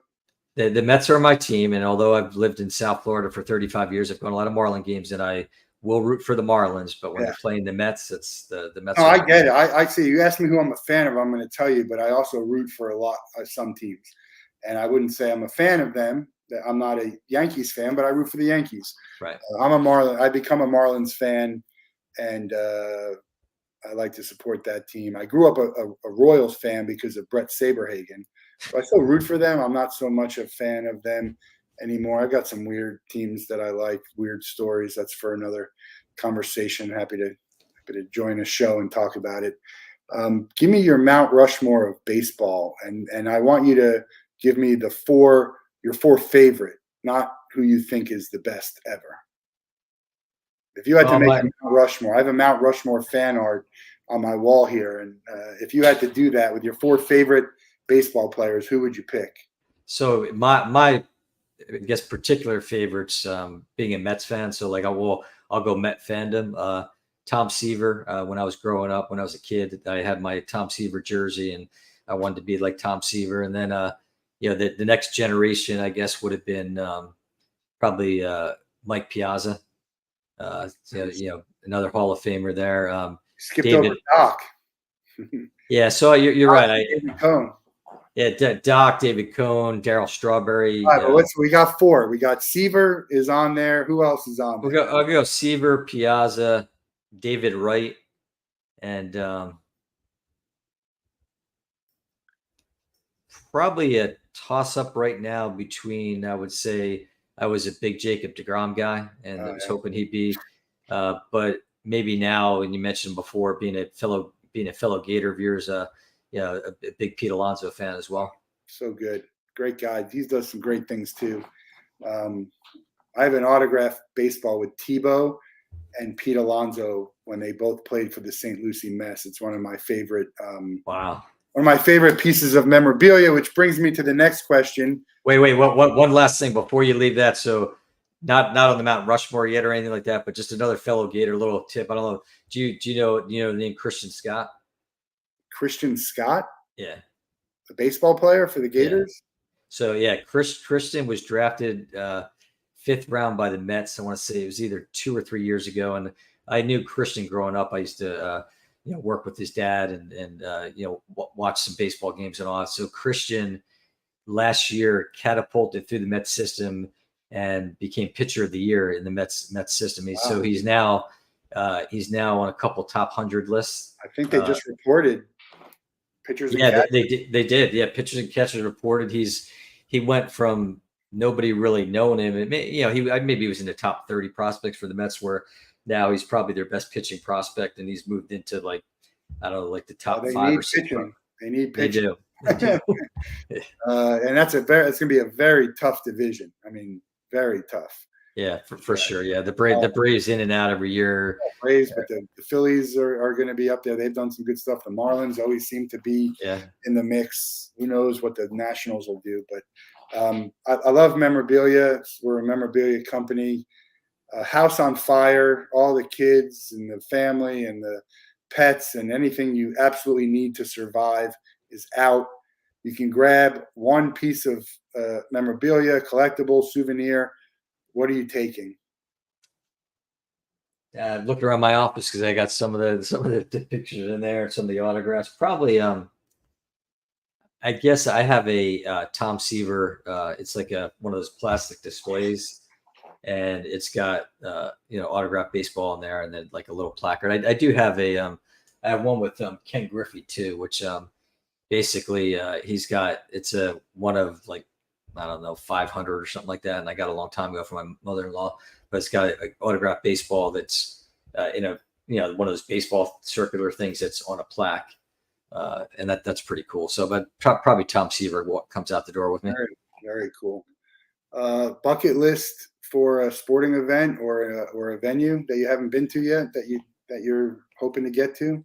The Mets are my team, and although I've lived in South Florida for 35 years, I've gone a lot of Marlin games, and I will root for the Marlins. But when they're playing the Mets, it's the Mets. Oh, I get it. I see. You asked me who I'm a fan of, I'm going to tell you, but I also root for a lot of some teams, and I wouldn't say I'm a fan of them. I'm not a Yankees fan, but I root for the Yankees. Right. I'm a Marlin. I become a Marlins fan, and I like to support that team. I grew up a Royals fan because of Brett Saberhagen, so I still root for them. I'm not so much a fan of them anymore. I've got some weird teams that I like, weird stories. That's for another conversation. Happy to join a show and talk about it. Give me your Mount Rushmore of baseball, and I want you to give me your four favorite, not who you think is the best ever. If you had to make a Mount Rushmore, I have a Mount Rushmore fan art on my wall here, and if you had to do that with your four favorite baseball players, who would you pick? So my I guess particular favorites, being a Mets fan. So like I'll go Met fandom. Tom Seaver. When I was growing up, when I was a kid, I had my Tom Seaver jersey, and I wanted to be like Tom Seaver. And then the next generation, I guess, would have been probably Mike Piazza. Another Hall of Famer there. Skipped over Doc. Yeah, so you're right. David Cohn. Yeah, Doc, David Cohn, Darryl Strawberry. All right, we got four. We got Seaver is on there. Who else is on there? I'll go Seaver, Piazza, David Wright, and probably a toss-up right now between, I would say, I was a big Jacob deGrom guy, and I was hoping he'd be, but maybe now, and you mentioned before, being a fellow Gator of yours, a big Pete Alonso fan as well. So good. Great guy. He does some great things too. I have an autographed baseball with Tebow and Pete Alonso when they both played for the St. Lucie Mess. It's one of my favorite. Wow. One of my favorite pieces of memorabilia, which brings me to the next question. Wait. One last thing before you leave that. So not on the Mount Rushmore yet or anything like that, but just another fellow Gator little tip. I don't know. Do you know the name Christian Scott? Christian Scott? Yeah. The baseball player for the Gators? Yeah. So yeah, Christian was drafted 5th round by the Mets. I want to say it was either 2 or 3 years ago. And I knew Christian growing up. I used to work with his dad and watch some baseball games and all that. So Christian last year catapulted through the Mets system and became pitcher of the year in the Mets system. Wow. So he's now on a couple top 100 lists. I think they just reported pitchers. Yeah, they did. Yeah, pitchers and catchers reported. He went from nobody really knowing him. And maybe he was in the top 30 prospects for the Mets, where now he's probably their best pitching prospect, and he's moved into like the top 5 or 6. They need pitching. They do. And it's going to be a very tough division. I mean, very tough. Yeah, for sure. Yeah, the Braves in and out every year. Braves, but the Phillies are going to be up there. They've done some good stuff. The Marlins always seem to be in the mix. Who knows what the Nationals will do? But I love memorabilia. We're a memorabilia company. House on Fire, all the kids and the family and the pets and anything you absolutely need to survive is out. You can grab one piece of memorabilia, collectible, souvenir. What are you taking? Looking around my office because I got some of the pictures in there, some of the autographs. Probably, I guess I have a Tom Seaver. It's like one of those plastic displays, and it's got autographed baseball in there, and then like a little placard. I do have I have one with Ken Griffey too, which basically he's got. It's one of like, I don't know, 500 or something like that. And I got a long time ago from my mother-in-law, but it's got an autographed baseball that's one of those baseball circular things that's on a plaque. And that's pretty cool. So, but probably Tom Seaver comes out the door with me. Very, very cool. Bucket list for a sporting event or a venue that you haven't been to yet that you're hoping to get to?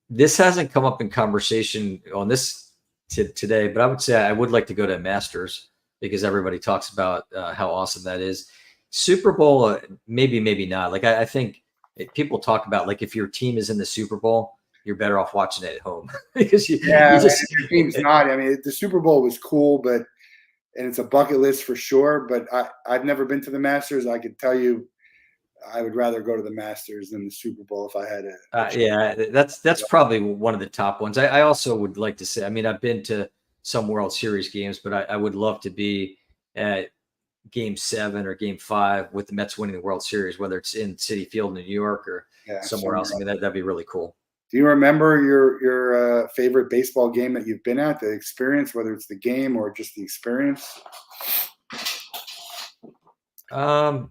This hasn't come up in conversation on this today, but I would say I would like to go to Masters because everybody talks about how awesome that is. Super Bowl, maybe not. Like I think people talk about like if your team is in the Super Bowl, you're better off watching it at home because if your team's not. I mean, the Super Bowl was cool, and it's a bucket list for sure. But I've never been to the Masters. I could tell you, I would rather go to the Masters than the Super Bowl if I had a that's probably one of the top ones. I also would like to say, I mean, I've been to some World Series games, but I would love to be at Game 7 or Game 5 with the Mets winning the World Series, whether it's in Citi Field in New York or somewhere else. I mean, that'd be really cool. Do you remember your favorite baseball game that you've been at, the experience, whether it's the game or just the experience? I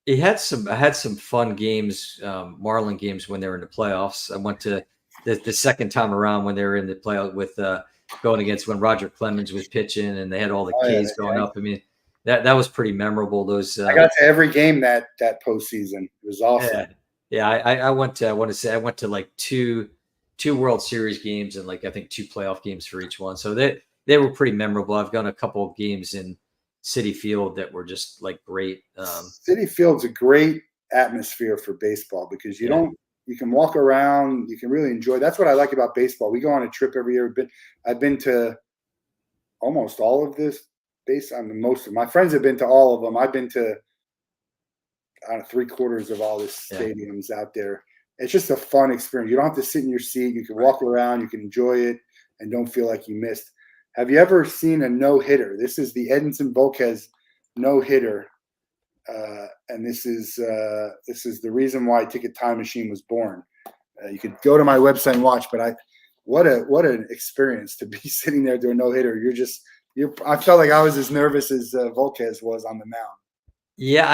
had some fun games, Marlin games when they were in the playoffs. I went to the second time around when they were in the playoff with going against when Roger Clemens was pitching and they had all the K's going up. I mean, that was pretty memorable. Those I got to every game that postseason. It was awesome. Yeah. I went to like two World Series games and like I think 2 playoff games for each one. So they were pretty memorable. I've gone a couple of games in Citi Field that were just like great. Citi Field's a great atmosphere for baseball because you can walk around, you can really enjoy. That's what I like about baseball. We go on a trip every year. I've been to almost all of this most of my friends have been to all of them. I've been to 3/4 of all the stadiums out there. It's just a fun experience. You don't have to sit in your seat. You can walk around, you can enjoy it and don't feel like you missed. Have you ever seen a no-hitter? This is the Edinson Volquez no-hitter. And this is the reason why Ticket Time Machine was born. You could go to my website and watch, but what an experience to be sitting there doing no-hitter. I felt like I was as nervous as Volquez was on the mound. Yeah,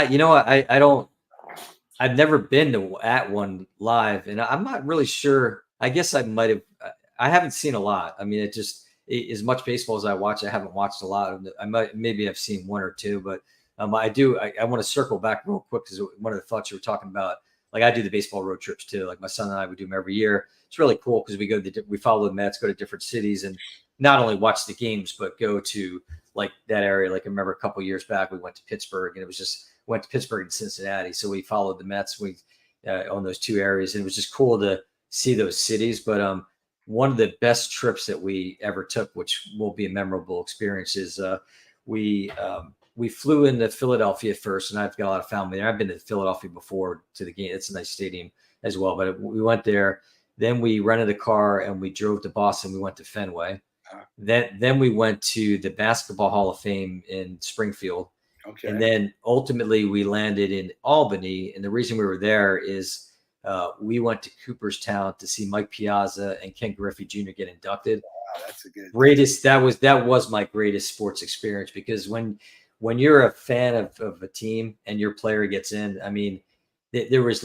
I've never been at one live, and I'm not really sure. I guess I might have. I haven't seen a lot. I mean, as much baseball as I watch, I haven't watched a lot. Maybe I've seen 1 or 2, but I want to circle back real quick because one of the thoughts you were talking about, like I do the baseball road trips too. Like my son and I would do them every year. It's really cool because we follow the Mets, go to different cities, and not only watch the games but go to like that area. Like I remember a couple of years back, we went to Pittsburgh, and it was just went to Pittsburgh and Cincinnati. So we followed the Mets. We on those 2 areas, and it was just cool to see those cities. But one of the best trips that we ever took, which will be a memorable experience, is we flew into Philadelphia first, and I've got a lot of family there. I've been to Philadelphia before to the game. It's a nice stadium as well. But we went there. Then we rented a car and we drove to Boston. We went to Fenway. Then we went to the Basketball Hall of Fame in Springfield. Okay. And then ultimately we landed in Albany. And the reason we were there is we went to Cooperstown to see Mike Piazza and Ken Griffey Jr. get inducted. Wow, that's a good greatest. That was my greatest sports experience because when you're a fan of a team and your player gets in, I mean, there was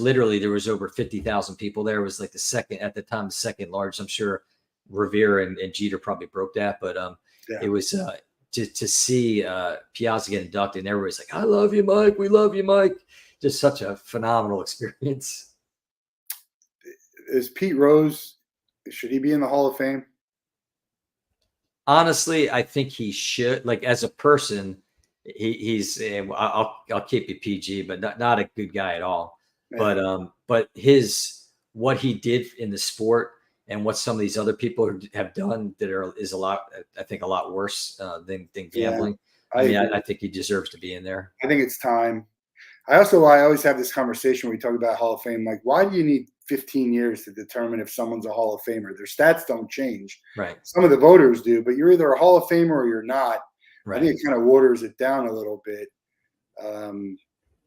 over 50,000 people there. It was like the second largest. I'm sure Revere and Jeter probably broke that, but it was to see Piazza get inducted and everybody's like, I love you, Mike. We love you, Mike. Just such a phenomenal experience. Is Pete Rose, should he be in the Hall of Fame? Honestly, I think he should. Like as a person, he's I'll keep it PG, but not a good guy at all. Yeah. But what he did in the sport and what some of these other people have done is a lot worse than gambling. Yeah, I think he deserves to be in there. I think it's time. I always have this conversation where we talk about Hall of Fame. Like, why do you need 15 years to determine if someone's a Hall of Famer? Their stats don't change. Right. Some of the voters do, but you're either a Hall of Famer or you're not. Right. I think it kind of waters it down a little bit.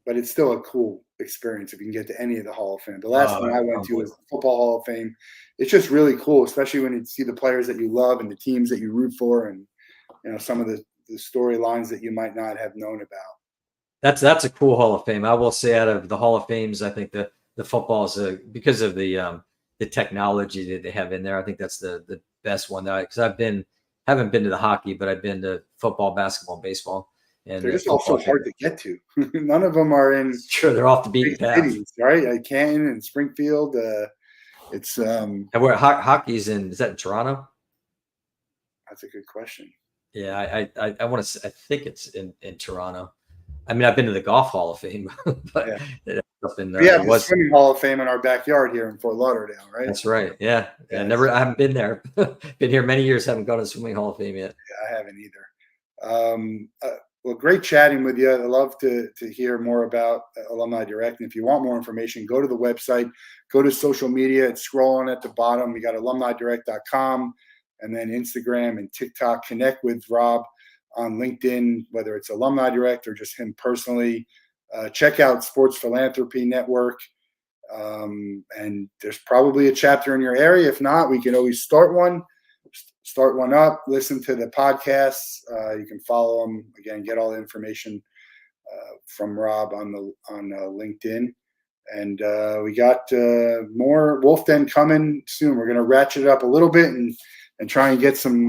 But it's still a cool experience if you can get to any of the Hall of Fame. The last one I went to was the Football Hall of Fame. It's just really cool, especially when you see the players that you love and the teams that you root for, and some of the storylines that you might not have known about. That's a cool Hall of Fame. I will say, out of the Hall of Fames, I think the football is because of the technology that they have in there. I think that's the best one. Because haven't been to the hockey, but I've been to football, basketball, and baseball. And they're just all so hard to get to. None of them are in. Sure, they're off the beaten path, right? Like Canton and Springfield. It's and where hockey's in? Is that in Toronto? That's a good question. Yeah, I want to. I think it's in Toronto. I mean, I've been to the Golf Hall of Fame, but we have the Swimming Hall of Fame in our backyard here in Fort Lauderdale, right? That's right. Yeah. I haven't been there. Been here many years. Haven't gone to the Swimming Hall of Fame yet. Yeah, I haven't either. Well, great chatting with you. I'd love to hear more about Alumni Direct. And if you want more information, go to the website, go to social media. It's scrolling at the bottom. We got alumnidirect.com and then Instagram and TikTok. Connect with Rob on LinkedIn, whether it's Alumni Direct or just him personally. Check out Sports Philanthropy Network. And there's probably a chapter in your area. If not, we can always start one up, listen to the podcasts. You can follow them again, get all the information from Rob on LinkedIn. And we got more Wolff Den coming soon. We're going to ratchet it up a little bit and try and get some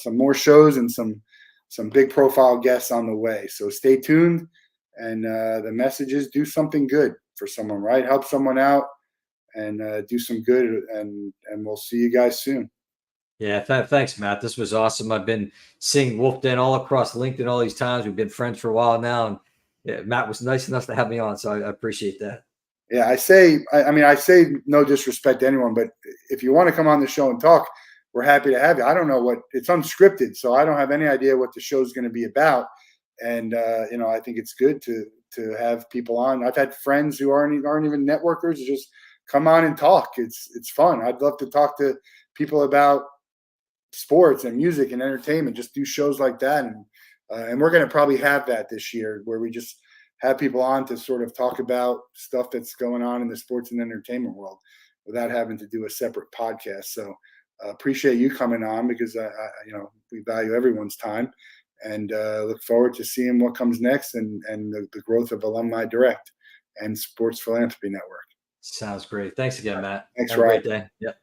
more shows and some big profile guests on the way. So stay tuned. And the message is do something good for someone, right? Help someone out and do some good. And we'll see you guys soon. Yeah, thanks, Matt. This was awesome. I've been seeing Wolff Den all across LinkedIn all these times. We've been friends for a while now, and yeah, Matt was nice enough to have me on, so I appreciate that. Yeah, I say no disrespect to anyone, but if you want to come on the show and talk, we're happy to have you. I don't know it's unscripted, so I don't have any idea what the show's going to be about. And I think it's good to have people on. I've had friends who aren't even networkers just come on and talk. It's fun. I'd love to talk to people about sports and music and entertainment. Just do shows like that, and we're going to probably have that this year, where we just have people on to sort of talk about stuff that's going on in the sports and entertainment world without having to do a separate podcast. So appreciate you coming on, because we value everyone's time, and look forward to seeing what comes next and the growth of Alumni Direct and Sports Philanthropy Network. Sounds great. Thanks again, Matt. Thanks, Have a Rob. great day. Yep.